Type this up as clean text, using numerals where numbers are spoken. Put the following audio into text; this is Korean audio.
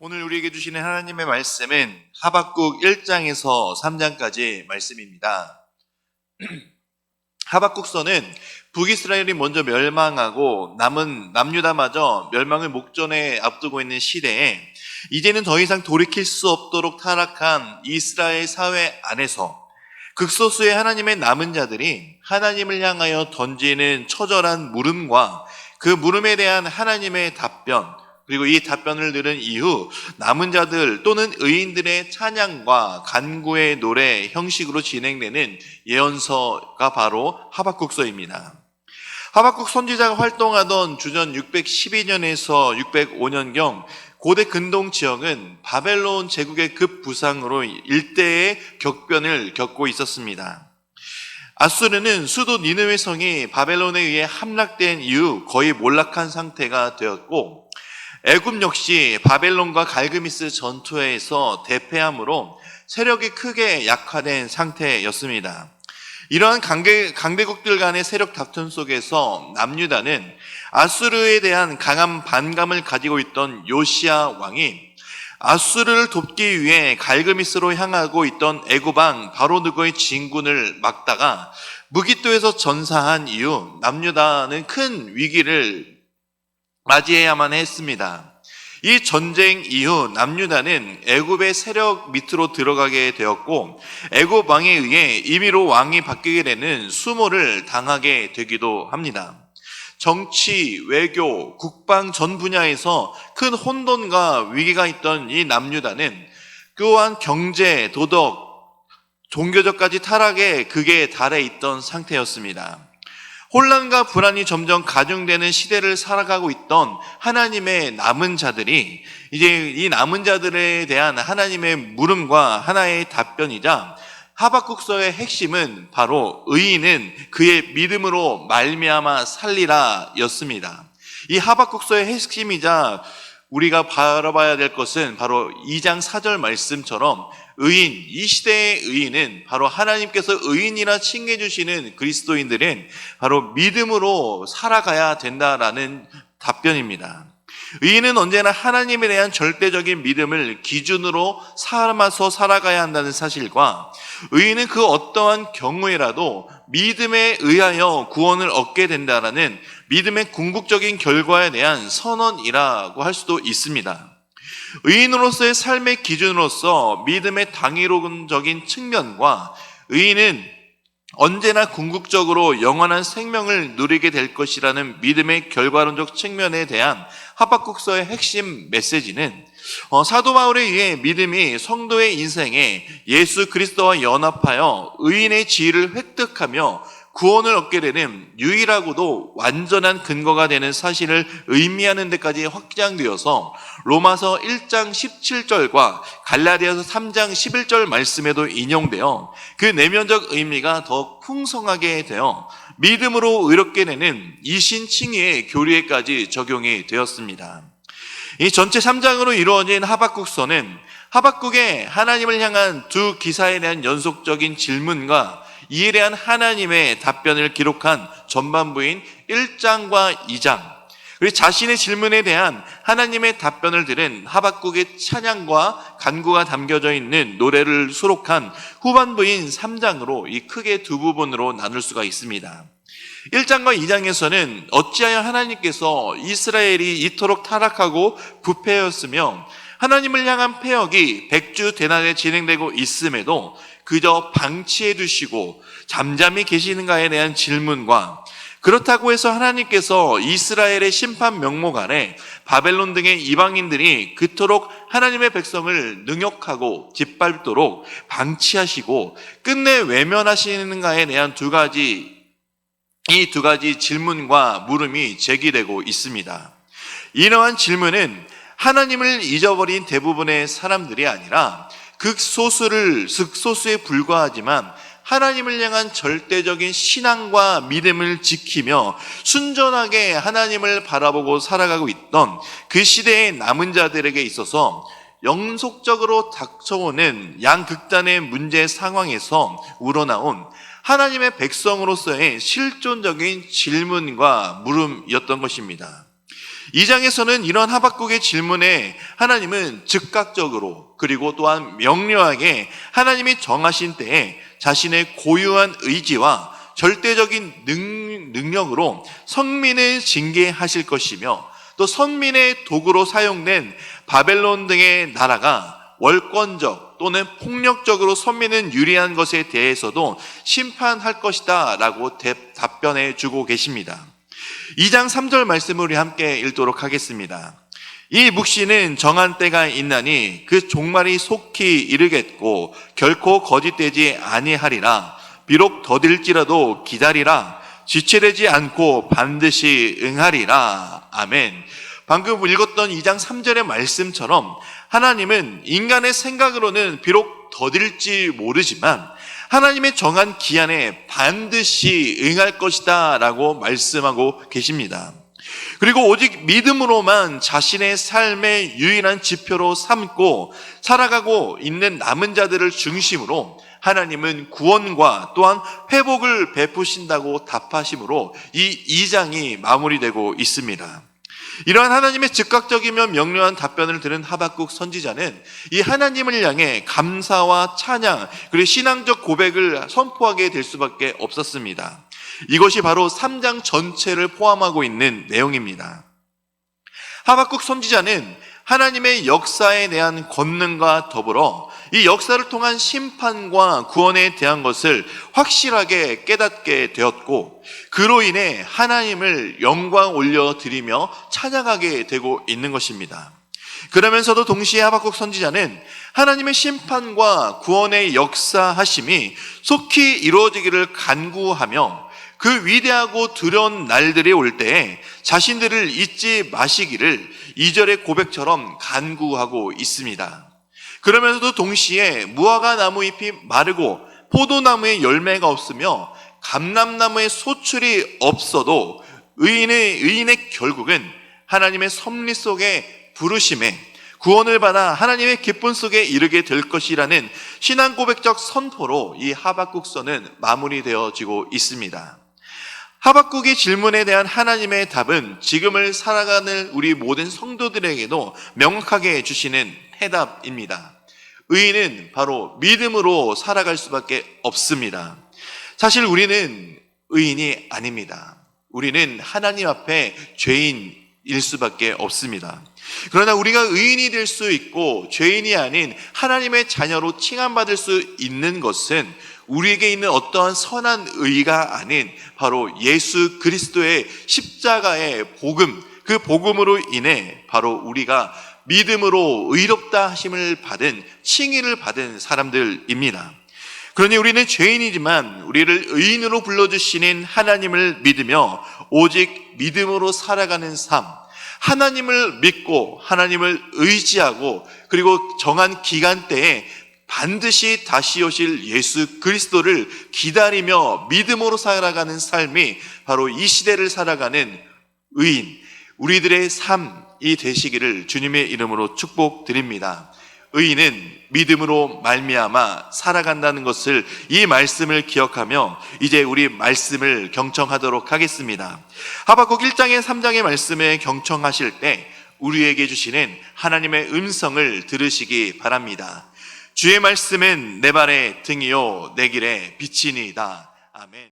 오늘 우리에게 주시는 하나님의 말씀은 하박국 1장에서 3장까지 말씀입니다. 하박국서는 북이스라엘이 먼저 멸망하고 남은 남유다마저 멸망을 목전에 앞두고 있는 시대에 이제는 더 이상 돌이킬 수 없도록 타락한 이스라엘 사회 안에서 극소수의 하나님의 남은 자들이 하나님을 향하여 던지는 처절한 물음과 그 물음에 대한 하나님의 답변, 그리고 이 답변을 들은 이후 남은 자들 또는 의인들의 찬양과 간구의 노래 형식으로 진행되는 예언서가 바로 하박국서입니다. 하박국 선지자가 활동하던 주전 612년에서 605년경 고대 근동 지역은 바벨론 제국의 급부상으로 일대의 격변을 겪고 있었습니다. 아수르는 수도 니느웨 성이 바벨론에 의해 함락된 이후 거의 몰락한 상태가 되었고, 애굽 역시 바벨론과 갈그미스 전투에서 대패함으로 세력이 크게 약화된 상태였습니다. 이러한 강대국들 간의 세력 다툼 속에서 남유다는 아수르에 대한 강한 반감을 가지고 있던 요시야 왕이 아수르를 돕기 위해 갈그미스로 향하고 있던 애굽 왕 바로느고의 진군을 막다가 무기토에서 전사한 이후 남유다는 큰 위기를 맞이해야만 했습니다. 이 전쟁 이후 남유다는 애굽의 세력 밑으로 들어가게 되었고, 애굽 왕에 의해 임의로 왕이 바뀌게 되는 수모를 당하게 되기도 합니다. 정치, 외교, 국방 전 분야에서 큰 혼돈과 위기가 있던 이 남유다는 또한 경제, 도덕, 종교적까지 타락의 극에 달해 있던 상태였습니다. 혼란과 불안이 점점 가중되는 시대를 살아가고 있던 하나님의 남은 자들이 이제 이 남은 자들에 대한 하나님의 물음과 하나의 답변이자 하박국서의 핵심은 바로 의인은 그의 믿음으로 말미암아 살리라 였습니다. 이 하박국서의 핵심이자 우리가 바라봐야 될 것은 바로 2장 4절 말씀처럼 의인, 이 시대의 의인은 바로 하나님께서 의인이라 칭해주시는 그리스도인들은 바로 믿음으로 살아가야 된다라는 답변입니다. 의인은 언제나 하나님에 대한 절대적인 믿음을 기준으로 삼아서 살아가야 한다는 사실과, 의인은 그 어떠한 경우에라도 믿음에 의하여 구원을 얻게 된다라는 믿음의 궁극적인 결과에 대한 선언이라고 할 수도 있습니다. 의인으로서의 삶의 기준으로서 믿음의 당위론적인 측면과 의인은 언제나 궁극적으로 영원한 생명을 누리게 될 것이라는 믿음의 결과론적 측면에 대한 하박국서의 핵심 메시지는 사도 바울에 의해 믿음이 성도의 인생에 예수 그리스도와 연합하여 의인의 지위를 획득하며 구원을 얻게 되는 유일하고도 완전한 근거가 되는 사실을 의미하는 데까지 확장되어서 로마서 1장 17절과 갈라디아서 3장 11절 말씀에도 인용되어 그 내면적 의미가 더 풍성하게 되어 믿음으로 의롭게 되는 이신칭의의 교리에까지 적용이 되었습니다. 이 전체 3장으로 이루어진 하박국서는 하박국의 하나님을 향한 두 기사에 대한 연속적인 질문과 이에 대한 하나님의 답변을 기록한 전반부인 1장과 2장, 그리고 자신의 질문에 대한 하나님의 답변을 들은 하박국의 찬양과 간구가 담겨져 있는 노래를 수록한 후반부인 3장으로 이 크게 두 부분으로 나눌 수가 있습니다. 1장과 2장에서는 어찌하여 하나님께서 이스라엘이 이토록 타락하고 부패하였으며 하나님을 향한 패역이 백주대낮에 진행되고 있음에도 그저 방치해 두시고 잠잠히 계시는가에 대한 질문과, 그렇다고 해서 하나님께서 이스라엘의 심판 명목 아래 바벨론 등의 이방인들이 그토록 하나님의 백성을 능욕하고 짓밟도록 방치하시고 끝내 외면하시는가에 대한 이 두 가지 질문과 물음이 제기되고 있습니다. 이러한 질문은 하나님을 잊어버린 대부분의 사람들이 아니라 극소수에 불과하지만 하나님을 향한 절대적인 신앙과 믿음을 지키며 순전하게 하나님을 바라보고 살아가고 있던 그 시대의 남은 자들에게 있어서 연속적으로 닥쳐오는 양극단의 문제 상황에서 우러나온 하나님의 백성으로서의 실존적인 질문과 물음이었던 것입니다. 2장에서는 이런 하박국의 질문에 하나님은 즉각적으로 그리고 또한 명료하게 하나님이 정하신 때에 자신의 고유한 의지와 절대적인 능력으로 선민을 징계하실 것이며, 또 선민의 도구로 사용된 바벨론 등의 나라가 월권적 또는 폭력적으로 선민은 유리한 것에 대해서도 심판할 것이다 라고 답변해 주고 계십니다. 2장 3절 말씀을 우리 함께 읽도록 하겠습니다. 이 묵시는 정한 때가 있나니 그 종말이 속히 이르겠고 결코 거짓되지 아니하리라. 비록 더딜지라도 기다리라. 지체되지 않고 반드시 응하리라. 아멘. 방금 읽었던 2장 3절의 말씀처럼 하나님은 인간의 생각으로는 비록 더딜지 모르지만 하나님의 정한 기한에 반드시 응할 것이다 라고 말씀하고 계십니다. 그리고 오직 믿음으로만 자신의 삶의 유일한 지표로 삼고 살아가고 있는 남은 자들을 중심으로 하나님은 구원과 또한 회복을 베푸신다고 답하심으로 이 2장이 마무리되고 있습니다. 이러한 하나님의 즉각적이며 명료한 답변을 들은 하박국 선지자는 이 하나님을 향해 감사와 찬양 그리고 신앙적 고백을 선포하게 될 수밖에 없었습니다. 이것이 바로 3장 전체를 포함하고 있는 내용입니다. 하박국 선지자는 하나님의 역사에 대한 권능과 더불어 이 역사를 통한 심판과 구원에 대한 것을 확실하게 깨닫게 되었고, 그로 인해 하나님을 영광 올려드리며 찬양하게 되고 있는 것입니다. 그러면서도 동시에 하박국 선지자는 하나님의 심판과 구원의 역사하심이 속히 이루어지기를 간구하며 그 위대하고 두려운 날들이 올 때에 자신들을 잊지 마시기를 2절의 고백처럼 간구하고 있습니다. 그러면서도 동시에 무화과 나무 잎이 마르고 포도나무에 열매가 없으며 감람나무에 소출이 없어도 의인의 결국은 하나님의 섭리 속에 부르심에 구원을 받아 하나님의 기쁨 속에 이르게 될 것이라는 신앙 고백적 선포로 이 하박국서는 마무리되어지고 있습니다. 하박국의 질문에 대한 하나님의 답은 지금을 살아가는 우리 모든 성도들에게도 명확하게 주시는 해답입니다. 의인은 바로 믿음으로 살아갈 수밖에 없습니다. 사실 우리는 의인이 아닙니다. 우리는 하나님 앞에 죄인일 수밖에 없습니다. 그러나 우리가 의인이 될 수 있고 죄인이 아닌 하나님의 자녀로 칭함받을 수 있는 것은 우리에게 있는 어떠한 선한 의가 아닌 바로 예수 그리스도의 십자가의 복음, 그 복음으로 인해 바로 우리가 믿음으로 의롭다 하심을 받은, 칭의를 받은 사람들입니다. 그러니 우리는 죄인이지만 우리를 의인으로 불러주시는 하나님을 믿으며 오직 믿음으로 살아가는 삶, 하나님을 믿고 하나님을 의지하고 그리고 정한 기간대에 반드시 다시 오실 예수 그리스도를 기다리며 믿음으로 살아가는 삶이 바로 이 시대를 살아가는 의인, 우리들의 삶이 되시기를 주님의 이름으로 축복드립니다. 의인은 믿음으로 말미암아 살아간다는 것을, 이 말씀을 기억하며 이제 우리 말씀을 경청하도록 하겠습니다. 하박국 1장의 3장의 말씀에 경청하실 때 우리에게 주시는 하나님의 음성을 들으시기 바랍니다. 주의 말씀은 내 발의 등이요 내 길의 빛이니이다. 아멘.